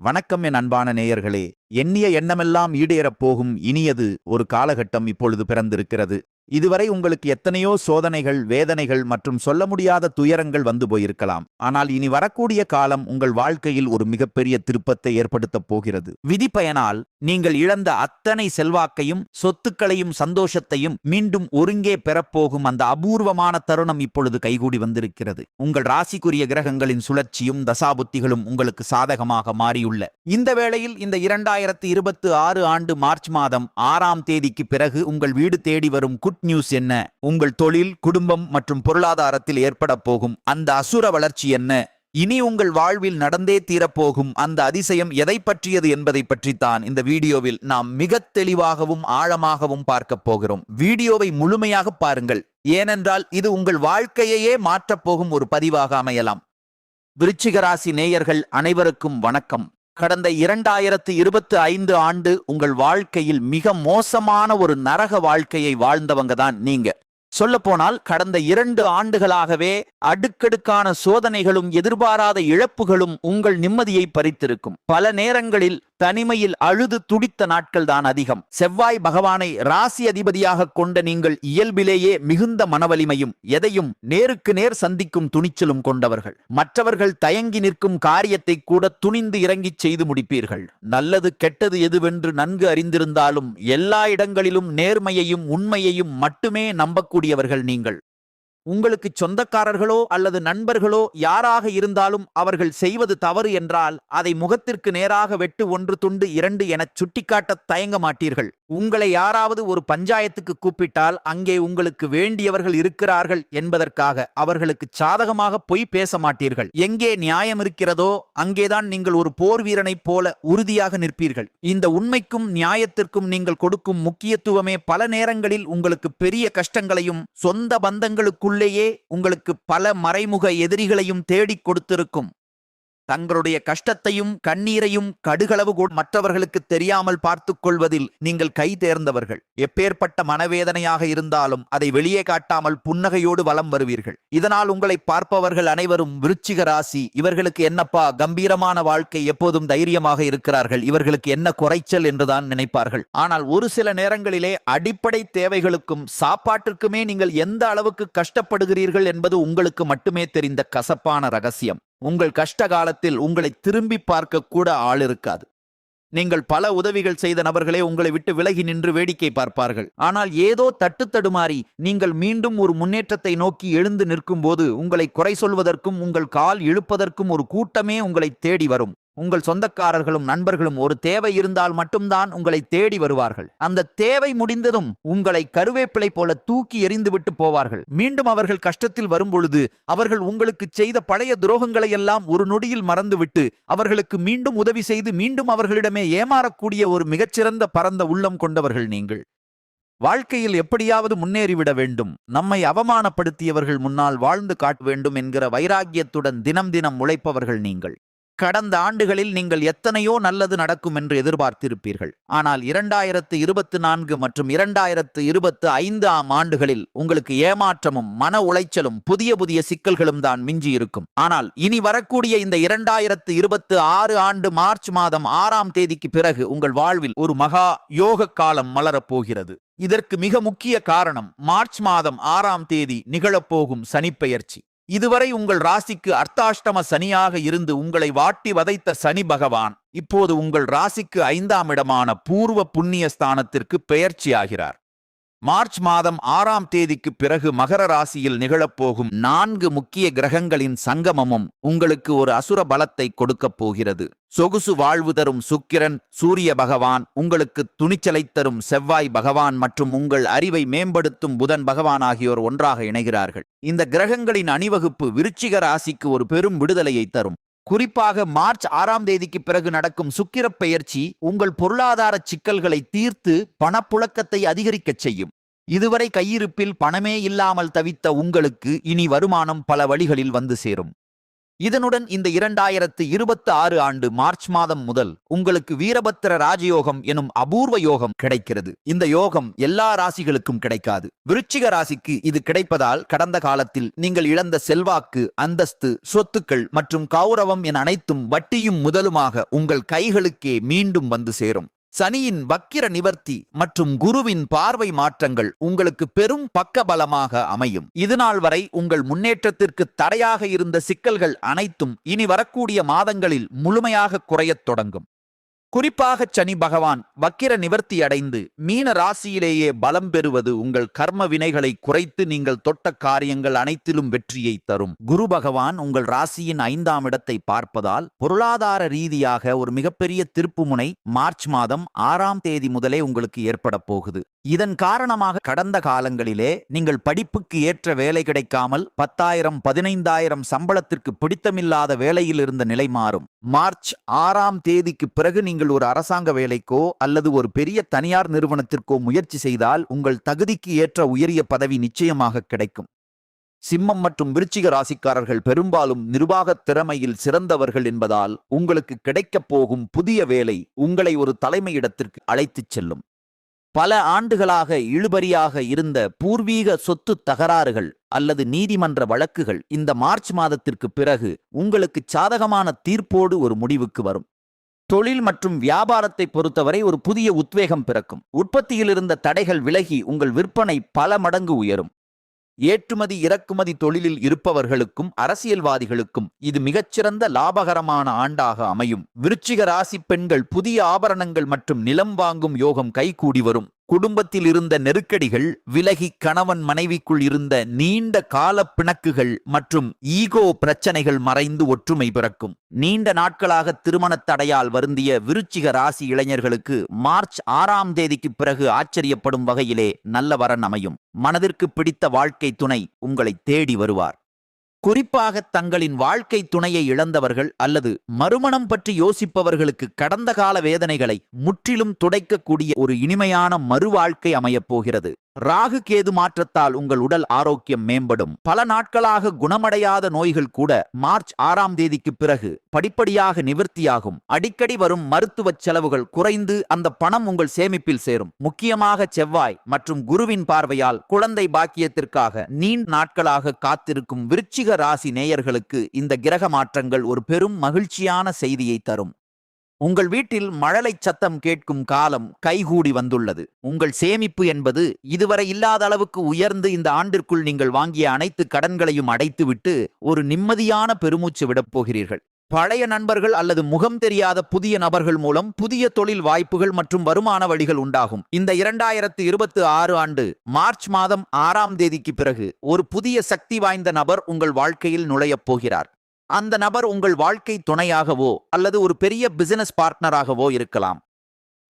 வணக்கம் என் அன்பான நேயர்களே. எண்ணிய எண்ணமெல்லாம் ஈடேறப் போகும் இனியது ஒரு காலகட்டம் இப்பொழுது பிறந்திருக்கிறது. இதுவரை உங்களுக்கு எத்தனையோ சோதனைகள், வேதனைகள் மற்றும் சொல்ல முடியாத துயரங்கள் வந்து போயிருக்கலாம். ஆனால் இனி வரக்கூடிய காலம் உங்கள் வாழ்க்கையில் ஒரு மிகப்பெரிய திருப்பத்தை ஏற்படுத்தப் போகிறது. விதி பயனால் நீங்கள் இழந்த அத்தனை செல்வாக்கையும், சொத்துக்களையும், சந்தோஷத்தையும் மீண்டும் ஒருங்கே பெறப்போகும் அந்த அபூர்வமான தருணம் இப்பொழுது கைகூடி வந்திருக்கிறது. உங்கள் ராசிக்குரிய கிரகங்களின் சுழற்சியும் தசாபுத்திகளும் உங்களுக்கு சாதகமாக மாறியுள்ள இந்த வேளையில் இந்த 2026 ஆண்டு மார்ச் மாதம் 6ஆம் தேதிக்கு பிறகு உங்கள் வீடு தேடி வரும் குட் நியூஸ் என்ன? உங்கள் தொழில், குடும்பம் மற்றும் பொருளாதாரத்தில் ஏற்பட போகும் அந்த அசுர வளர்ச்சி என்ன? இனி உங்கள் வாழ்வில் நடந்தே தீரப்போகும் அந்த அதிசயம் எதை பற்றியது என்பதை பற்றித்தான் இந்த வீடியோவில் நாம் மிக தெளிவாகவும் ஆழமாகவும் பார்க்க போகிறோம். வீடியோவை முழுமையாக பாருங்கள், ஏனென்றால் இது உங்கள் வாழ்க்கையையே மாற்றப்போகும் ஒரு பதிவாக அமையலாம். விருச்சிக ராசி நேயர்கள் அனைவருக்கும் வணக்கம். கடந்த 2025 ஆண்டு உங்கள் வாழ்க்கையில் மிக மோசமான ஒரு நரக வாழ்க்கையை வாழ்ந்தவங்க தான் நீங்க. சொல்லப்போனால் கடந்த 2 ஆண்டுகளாகவே அடுக்கடுக்கான சோதனைகளும் எதிர்பாராத இழப்புகளும் உங்கள் நிம்மதியை பறித்திருக்கும். பல நேரங்களில் தனிமையில் அழுது துடித்த நாட்கள் தான் அதிகம். செவ்வாய் பகவானை ராசி அதிபதியாக கொண்ட நீங்கள் இயல்பிலேயே மிகுந்த மனவலிமையும் எதையும் நேருக்கு நேர் சந்திக்கும் துணிச்சலும் கொண்டவர்கள். மற்றவர்கள் தயங்கி நிற்கும் காரியத்தை கூட துணிந்து இறங்கி செய்து முடிப்பீர்கள். நல்லது கெட்டது எதுவென்று நன்கு அறிந்திருந்தாலும் எல்லா இடங்களிலும் நேர்மையையும் உண்மையையும் மட்டுமே நம்பக்கூடியவர்கள் நீங்கள். உங்களுக்கு சொந்தக்காரர்களோ அல்லது நண்பர்களோ யாராக இருந்தாலும் அவர்கள் செய்வது தவறு என்றால் அதை முகத்திற்கு நேராக வெட்டு 1 துண்டு 2 என சுட்டிக்காட்ட தயங்க மாட்டீர்கள். உங்களை யாராவது ஒரு பஞ்சாயத்துக்கு கூப்பிட்டால் அங்கே உங்களுக்கு வேண்டியவர்கள் இருக்கிறார்கள் என்பதற்காக அவர்களுக்கு சாதகமாக பொய் பேச மாட்டீர்கள். எங்கே நியாயம் இருக்கிறதோ அங்கேதான் நீங்கள் ஒரு போர் வீரனைப் போல உறுதியாக நிற்பீர்கள். இந்த உண்மைக்கும் நியாயத்திற்கும் நீங்கள் கொடுக்கும் முக்கியத்துவமே பல நேரங்களில் உங்களுக்கு பெரிய கஷ்டங்களையும் சொந்த பந்தங்களுக்குள்ளேயே உங்களுக்கு பல மறைமுக எதிரிகளையும் தேடிக் கொடுத்திருக்கும். தங்களுடைய கஷ்டத்தையும் கண்ணீரையும் கடுகளவு கூட மற்றவர்களுக்கு தெரியாமல் பார்த்துக் கொள்வதில் நீங்கள் கை தேர்ந்தவர்கள். எப்பேற்பட்ட மனவேதனையாக இருந்தாலும் அதை வெளியே காட்டாமல் புன்னகையோடு வலம் வருவீர்கள். இதனால் உங்களை பார்ப்பவர்கள் அனைவரும் விருச்சிக ராசி, இவர்களுக்கு என்னப்பா கம்பீரமான வாழ்க்கை, எப்போதும் தைரியமாக இருக்கிறார்கள், இவர்களுக்கு என்ன குறைச்சல் என்றுதான் நினைப்பார்கள். ஆனால் ஒரு சில நேரங்களிலே அடிப்படை தேவைகளுக்கும் சாப்பாட்டிற்குமே நீங்கள் எந்த அளவுக்கு கஷ்டப்படுகிறீர்கள் என்பது உங்களுக்கு மட்டுமே தெரிந்த கசப்பான ரகசியம். உங்கள் கஷ்ட காலத்தில் உங்களை திரும்பி பார்க்க கூட ஆள் இருக்காது. நீங்கள் பல உதவிகள் செய்த நபர்களே உங்களை விட்டு விலகி நின்று வேடிக்கை பார்ப்பார்கள். ஆனால் ஏதோ தட்டு தடுமாறி நீங்கள் மீண்டும் ஒரு முன்னேற்றத்தை நோக்கி எழுந்து நிற்கும் போது உங்களை குறை சொல்வதற்கும் உங்கள் கால் இழுப்பதற்கும் ஒரு கூட்டமே உங்களை தேடி வரும். உங்கள் சொந்தக்காரர்களும் நண்பர்களும் ஒரு தேவை இருந்தால் மட்டும்தான் உங்களை தேடி வருவார்கள். அந்த தேவை முடிந்ததும் உங்களை கருவேப்பிலை போல தூக்கி எறிந்துவிட்டு போவார்கள். மீண்டும் அவர்கள் கஷ்டத்தில் வரும்பொழுது அவர்கள் உங்களுக்கு செய்த பழைய துரோகங்களை எல்லாம் ஒரு நொடியில் மறந்துவிட்டு அவர்களுக்கு மீண்டும் உதவி செய்து மீண்டும் அவர்களிடமே ஏமாறக்கூடிய ஒரு மிகச்சிறந்த பரந்த உள்ளம் கொண்டவர்கள் நீங்கள். வாழ்க்கையில் எப்படியாவது முன்னேறிவிட வேண்டும், நம்மை அவமானப்படுத்தியவர்கள் முன்னால் வாழ்ந்து காட்ட வேண்டும் என்கிற வைராக்கியத்துடன் தினம் தினம் உழைப்பவர்கள் நீங்கள். கடந்த ஆண்டுகளில் நீங்கள் எத்தனையோ நல்லது நடக்கும் என்று எதிர்பார்த்திருப்பீர்கள். ஆனால் 2024 மற்றும் 2025 ஆண்டுகளில் உங்களுக்கு ஏமாற்றமும் மன உளைச்சலும் புதிய புதிய சிக்கல்களும் தான் மிஞ்சி இருக்கும். ஆனால் இனி வரக்கூடிய இந்த 2026 ஆண்டு மார்ச் மாதம் 6ஆம் தேதிக்கு பிறகு உங்கள் வாழ்வில் ஒரு மகா யோக காலம் மலரப்போகிறது. இதற்கு மிக முக்கிய காரணம் மார்ச் மாதம் 6ஆம் தேதி நிகழப்போகும் சனிப்பெயர்ச்சி. இதுவரை உங்கள் ராசிக்கு அர்த்தாஷ்டம சனியாக இருந்து உங்களை வாட்டி வதைத்த சனி பகவான் இப்போது உங்கள் ராசிக்கு 5ஆம் இடமான பூர்வ புண்ணிய ஸ்தானத்திற்கு பெயர்ச்சியாகிறார். மார்ச் மாதம் 6ஆம் தேதிக்கு பிறகு மகர ராசியில் நிகழப்போகும் 4 முக்கிய கிரகங்களின் சங்கமமும் உங்களுக்கு ஒரு அசுர பலத்தை கொடுக்கப் போகிறது. சொகுசு வாழ்வு தரும் சுக்கிரன், சூரிய பகவான், உங்களுக்கு துணிச்சலை தரும் செவ்வாய் பகவான் மற்றும் உங்கள் அறிவை மேம்படுத்தும் புதன் பகவான் ஆகியோர் ஒன்றாக இணைகிறார்கள். இந்த கிரகங்களின் அணிவகுப்பு விருச்சிக ராசிக்கு ஒரு பெரும் விடுதலையை தரும். குறிப்பாக மார்ச் 6ஆம் தேதிக்கு பிறகு நடக்கும் சுக்கிரப் பெயர்ச்சி உங்கள் பொருளாதார சிக்கல்களை தீர்த்து பணப்புழக்கத்தை அதிகரிக்கச் செய்யும். இதுவரை கையிருப்பில் பணமே இல்லாமல் தவித்த உங்களுக்கு இனி வருமானம் பல வழிகளில் வந்து சேரும். இதனுடன் இந்த 2026 ஆண்டு மார்ச் மாதம் முதல் உங்களுக்கு வீரபத்திர ராஜயோகம் எனும் அபூர்வ யோகம் கிடைக்கிறது. இந்த யோகம் எல்லா ராசிகளுக்கும் கிடைக்காது. விருச்சிக ராசிக்கு இது கிடைப்பதால் கடந்த காலத்தில் நீங்கள் இழந்த செல்வாக்கு, அந்தஸ்து, சொத்துக்கள் மற்றும் கௌரவம் என அனைத்தும் வட்டியும் முதலுமாக உங்கள் கைகளுக்கே மீண்டும் வந்து சேரும். சனியின் வக்கிர நிவர்த்தி மற்றும் குருவின் பார்வை மாற்றங்கள் உங்களுக்கு பெரும் பக்கபலமாக அமையும். இதுநாள் வரை உங்கள் முன்னேற்றத்திற்கு தடையாக இருந்த சிக்கல்கள் அனைத்தும் இனி வரக்கூடிய மாதங்களில் முழுமையாக குறையத் தொடங்கும். குறிப்பாக சனி பகவான் வக்கிர நிவர்த்தி அடைந்து மீன ராசியிலேயே பலம் பெறுவது உங்கள் கர்ம வினைகளை குறைத்து நீங்கள் தொட்ட காரியங்கள் அனைத்திலும் வெற்றியை தரும். குரு பகவான் உங்கள் ராசியின் 5ஆம் இடத்தை பார்ப்பதால் பொருளாதார ரீதியாக ஒரு மிகப்பெரிய திருப்புமுனை மார்ச் மாதம் 6ஆம் தேதி முதலே உங்களுக்கு ஏற்பட போகுது. இதன் காரணமாக கடந்த காலங்களிலே நீங்கள் படிப்புக்கு ஏற்ற வேலை கிடைக்காமல் 10,000 15,000 சம்பளத்திற்கு பிடித்தமில்லாத வேலையில் இருந்த நிலை மாறும். மார்ச் 6ஆம் தேதிக்கு பிறகு நீங்கள் ஒரு அரசாங்க வேலைக்கோ அல்லது ஒரு பெரிய தனியார் நிறுவனத்திற்கோ முயற்சி செய்தால் உங்கள் தகுதிக்கு ஏற்ற உயரிய பதவி நிச்சயமாக கிடைக்கும். சிம்மம் மற்றும் விருச்சிக ராசிக்காரர்கள் பெரும்பாலும் நிர்வாக திறமையில் சிறந்தவர்கள் என்பதால் உங்களுக்கு கிடைக்கப் போகும் புதிய வேலை உங்களை ஒரு தலைமையிடத்திற்கு அழைத்துச் செல்லும். பல ஆண்டுகளாக இழுபறியாக இருந்த பூர்வீக சொத்து தகராறுகள் அல்லது நீதிமன்ற வழக்குகள் இந்த மார்ச் மாதத்திற்கு பிறகு உங்களுக்கு சாதகமான தீர்ப்போடு ஒரு முடிவுக்கு வரும். தொழில் மற்றும் வியாபாரத்தை பொறுத்தவரை ஒரு புதிய உத்வேகம் பிறக்கும். உற்பத்தியில் இருந்த தடைகள் விலகி உங்கள் விற்பனை பல மடங்கு உயரும். ஏற்றுமதி இறக்குமதி தொழிலில் இருப்பவர்களுக்கும் அரசியல்வாதிகளுக்கும் இது மிகச்சிறந்த லாபகரமான ஆண்டாக அமையும். விருச்சிக ராசி பெண்கள் புதிய ஆபரணங்கள் மற்றும் நிலம் வாங்கும் யோகம் கைகூடி வரும். குடும்பத்தில் இருந்த நெருக்கடிகள் விலகி கணவன் மனைவிக்குள் இருந்த நீண்ட கால பிணக்குகள் மற்றும் ஈகோ பிரச்சனைகள் மறைந்து ஒற்றுமை பிறக்கும். நீண்ட நாட்களாக திருமண தடையால் வருந்திய விருச்சிக ராசி இளைஞர்களுக்கு மார்ச் 6ஆம் தேதிக்கு பிறகு ஆச்சரியப்படும் வகையிலே நல்ல வரன் அமையும். மனதிற்கு பிடித்த வாழ்க்கை துணை உங்களை தேடி வருவார். குறிப்பாக தங்களின் வாழ்க்கை துணையை இழந்தவர்கள் அல்லது மறுமணம் பற்றி யோசிப்பவர்களுக்கு கடந்த கால வேதனைகளை முற்றிலும் துடைக்கக்கூடிய ஒரு இனிமையான மறுவாழ்க்கை அமையப் போகிறது. ராகு கேது மாற்றத்தால் உங்கள் உடல் ஆரோக்கியம் மேம்படும். பல நாட்களாக குணமடையாத நோய்கள் கூட மார்ச் 6ஆம் தேதிக்கு பிறகு படிப்படியாக நிவர்த்தியாகும். அடிக்கடி வரும் மருத்துவ செலவுகள் குறைந்து அந்த பணம் உங்கள் சேமிப்பில் சேரும். முக்கியமாக செவ்வாய் மற்றும் குருவின் பார்வையால் குழந்தை பாக்கியத்திற்காக நீண்ட நாட்களாக காத்திருக்கும் விருச்சிக ராசி நேயர்களுக்கு இந்த கிரக மாற்றங்கள் ஒரு பெரும் மகிழ்ச்சியான செய்தியை தரும். உங்கள் வீட்டில் மழலை சத்தம் கேட்கும் காலம் கைகூடி வந்துள்ளது. உங்கள் சேமிப்பு என்பது இதுவரை இல்லாத அளவுக்கு உயர்ந்து இந்த ஆண்டிற்குள் நீங்கள் வாங்கிய அனைத்து கடன்களையும் அடைத்துவிட்டு ஒரு நிம்மதியான பெருமூச்சு விடப் போகிறீர்கள். பழைய நண்பர்கள் அல்லது முகம் தெரியாத புதிய நபர்கள் மூலம் புதிய தொழில் வாய்ப்புகள் மற்றும் வருமான வழிகள் உண்டாகும். இந்த 2026 ஆண்டு மார்ச் மாதம் 6ஆம் தேதிக்கு பிறகு ஒரு புதிய சக்தி வாய்ந்த நபர் உங்கள் வாழ்க்கையில் நுழையப் போகிறார். அந்த நபர் உங்கள் வாழ்க்கை துணையாகவோ அல்லது ஒரு பெரிய பிசினஸ் பார்ட்னராகவோ இருக்கலாம்.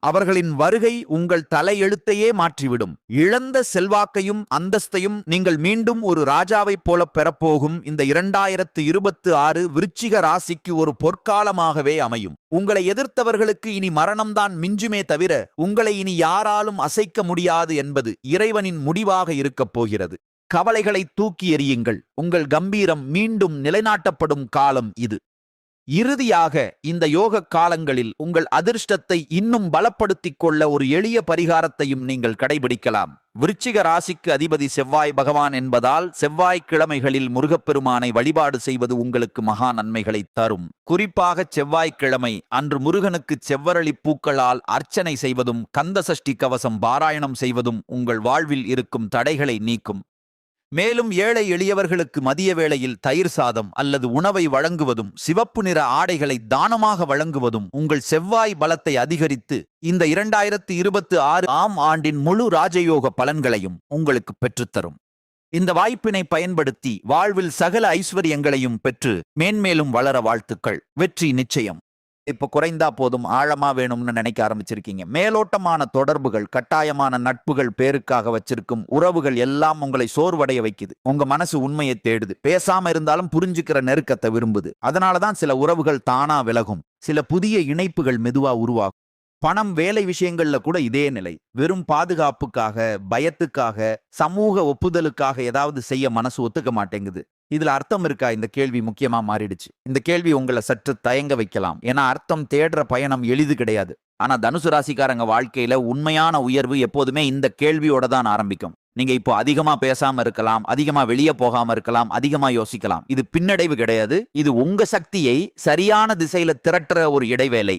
அவர்களின் வருகை உங்கள் தலையெழுத்தையே மாற்றிவிடும். இழந்த செல்வாக்கையும் அந்தஸ்தையும் நீங்கள் மீண்டும் ஒரு ராஜாவைப் போல பெறப்போகும் இந்த 2026 விருச்சிக ராசிக்கு ஒரு பொற்காலமாகவே அமையும். உங்களை எதிர்த்தவர்களுக்கு இனி மரணம்தான் மிஞ்சுமே தவிர உங்களை இனி யாராலும் அசைக்க முடியாது என்பது இறைவனின் முடிவாக இருக்கப் போகிறது. கவலைகளை தூக்கி எறியுங்கள். உங்கள் கம்பீரம் மீண்டும் நிலைநாட்டப்படும் காலம் இது. இறுதியாக இந்த யோக காலங்களில் உங்கள் அதிர்ஷ்டத்தை இன்னும் பலப்படுத்திக் கொள்ள ஒரு எளிய பரிகாரத்தையும் நீங்கள் கடைபிடிக்கலாம். விருச்சிக ராசிக்கு அதிபதி செவ்வாய் பகவான் என்பதால் செவ்வாய்க்கிழமைகளில் முருகப்பெருமானை வழிபாடு செய்வது உங்களுக்கு மகா நன்மைகளை தரும். குறிப்பாக செவ்வாய்க்கிழமை அன்று முருகனுக்கு செவ்வரளி பூக்களால் அர்ச்சனை செய்வதும் கந்த சஷ்டி கவசம் பாராயணம் செய்வதும் உங்கள் வாழ்வில் இருக்கும் தடைகளை நீக்கும். மேலும் ஏழை எளியவர்களுக்கு மதிய வேளையில் தயிர் சாதம் அல்லது உணவை வழங்குவதும் சிவப்பு நிற ஆடைகளை தானமாக வழங்குவதும் உங்கள் செவ்வாய் பலத்தை அதிகரித்து இந்த 2026ஆம் ஆண்டின் முழு ராஜயோக பலன்களையும் உங்களுக்கு பெற்றுத்தரும். இந்த வாய்ப்பினை பயன்படுத்தி வாழ்வில் சகல ஐஸ்வர்யங்களையும் பெற்று மேன்மேலும் வளர வாழ்த்துக்கள். வெற்றி நிச்சயம். இப்ப குறைந்தா போதும், ஆழமா வேணும்னு நினைக்க ஆரம்பிச்சிருக்கீங்க. மேலோட்டமான தொடர்புகள், கட்டாயமான நட்புகள், பேருக்காக வச்சிருக்கும் உறவுகள் எல்லாம் உங்களை சோர்வடைய வைக்குது. உங்க மனசு உண்மையை தேடுது. பேசாம இருந்தாலும் புரிஞ்சுக்கிற நெருக்கத்தை விரும்புது. அதனாலதான் சில உறவுகள் தானா விலகும். சில புதிய இணைப்புகள் மெதுவா உருவாகும். பணம், வேலை விஷயங்கள்ல கூட இதே நிலை. வெறும் பாதுகாப்புக்காக, பயத்துக்காக, சமூக ஒப்புதலுக்காக ஏதாவது செய்ய மனசு ஒத்துக்க மாட்டேங்குது. இதுல அர்த்தம் இருக்கா? இந்த கேள்வி முக்கியமா மாறிடுச்சு. இந்த கேள்வி உங்களை சற்று தயங்க வைக்கலாம். ஏன்னா அர்த்தம் தேடுற பயணம் எளிது கிடையாது. ஆனா தனுசு ராசிக்காரங்க வாழ்க்கையில உண்மையான உயர்வு எப்போதுமே இந்த கேள்வியோட தான் ஆரம்பிக்கும். நீங்க இப்போ அதிகமா பேசாம இருக்கலாம், அதிகமா வெளியே போகாம இருக்கலாம், அதிகமா யோசிக்கலாம். இது பின்னடைவு கிடையாது. இது உங்க சக்தியை சரியான திசையில திரட்டுற ஒரு இடைவேளை.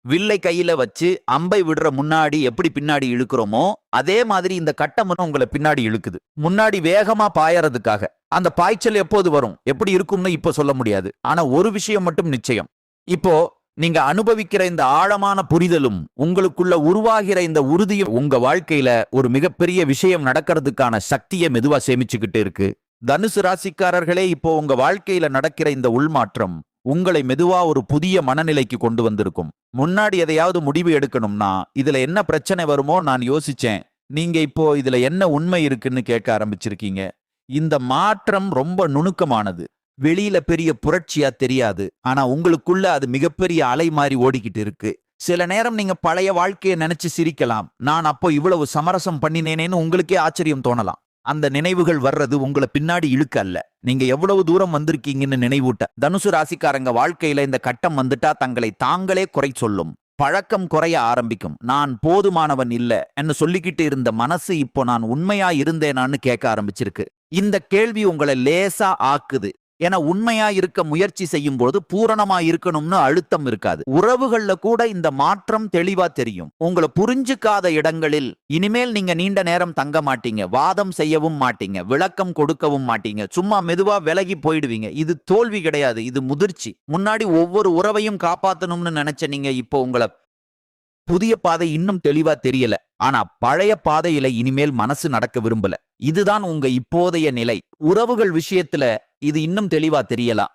வில்லை கையில வச்சு அம்பை விடுற முன்னாடி எப்படி பின்னாடி இழுக்கிறோமோ அதே மாதிரி இந்த கட்டம் உங்களை பின்னாடி இழுக்குது. முன்னாடி வேகமா பாயறதுக்காக. அந்த பாய்ச்சல் எப்போது வரும், எப்படி இருக்கும்னு இப்ப சொல்ல முடியாது. ஆனா ஒரு விஷயம் மட்டும் நிச்சயம். இப்போ நீங்க அனுபவிக்கிற இந்த ஆழமான புரிதலும் உங்களுக்குள்ள உருவாகிற இந்த உறுதியும் உங்க வாழ்க்கையில ஒரு மிகப்பெரிய விஷயம் நடக்கிறதுக்கான சக்தியை மெதுவா சேமிச்சுக்கிட்டு இருக்கு. தனுசு ராசிக்காரர்களே, இப்போ உங்க வாழ்க்கையில நடக்கிற இந்த உள்மாற்றம் உங்களை மெதுவா ஒரு புதிய மனநிலைக்கு கொண்டு வந்திருக்கும். முன்னாடி எதையாவது முடிவு எடுக்கணும்னா இதுல என்ன பிரச்சனை வருமோ நான் யோசிச்சேன். நீங்க இப்போ இதுல என்ன உண்மை இருக்குன்னு கேட்க ஆரம்பிச்சிருக்கீங்க. இந்த மாற்றம் ரொம்ப நுணுக்கமானது. வெளியில பெரிய புரட்சியா தெரியாது. ஆனா உங்களுக்குள்ள அது மிகப்பெரிய அலை மாதிரி ஓடிக்கிட்டு இருக்கு. சில நேரம் நீங்க பழைய வாழ்க்கையை நினைச்சு சிரிக்கலாம். நான் அப்போ இவ்வளவு சமரசம் பண்ணினேனேன்னு உங்களுக்கே ஆச்சரியம் தோணலாம். அந்த நினைவுகள் வர்றது உங்களை பின்னாடி இழுக்க அல்ல, நீங்க எவ்வளவு தூரம் வந்திருக்கீங்கன்னு நினைவூட்ட. தனுசு ராசிக்காரங்க வாழ்க்கையில இந்த கட்டம் வந்துட்டா தங்களை தாங்களே குறை சொல்லும். பழக்கம் குறைய ஆரம்பிக்கும். நான் போதுமானவன் இல்ல என்று சொல்லிக்கிட்டு இருந்த மனசு இப்போ நான் உண்மையா இருந்தேனான்னு கேட்க ஆரம்பிச்சிருக்கு. இந்த கேள்வி உங்களை லேசா ஆக்குது. ஏன்னா உண்மையா இருக்க முயற்சி செய்யும் போது பூரணமா இருக்கணும்னு அழுத்தம் இருக்காது. உறவுகள்ல கூட இந்த மாற்றம் தெளிவா தெரியும். உங்களை புரிஞ்சுக்காத இடங்களில் இனிமேல் நீங்க நீண்ட நேரம் தங்க மாட்டீங்க, வாதம் செய்யவும் மாட்டீங்க, விளக்கம் கொடுக்கவும் மாட்டீங்க, சும்மா மெதுவா விலகி போயிடுவீங்க. இது தோல்வி கிடையாது, இது முதிர்ச்சி. முன்னாடி ஒவ்வொரு உறவையும் காப்பாத்தணும்னு நினைச்ச நீங்க இப்போ உங்களை புதிய பாதை இன்னும் தெளிவா தெரியல. ஆனா பழைய பாதையில இனிமேல் மனசு நடக்க விரும்பல. இதுதான் உங்க இப்போதைய நிலை. உறவுகள் விஷயத்துல இது இன்னும் தெளிவா தெரியலாம்.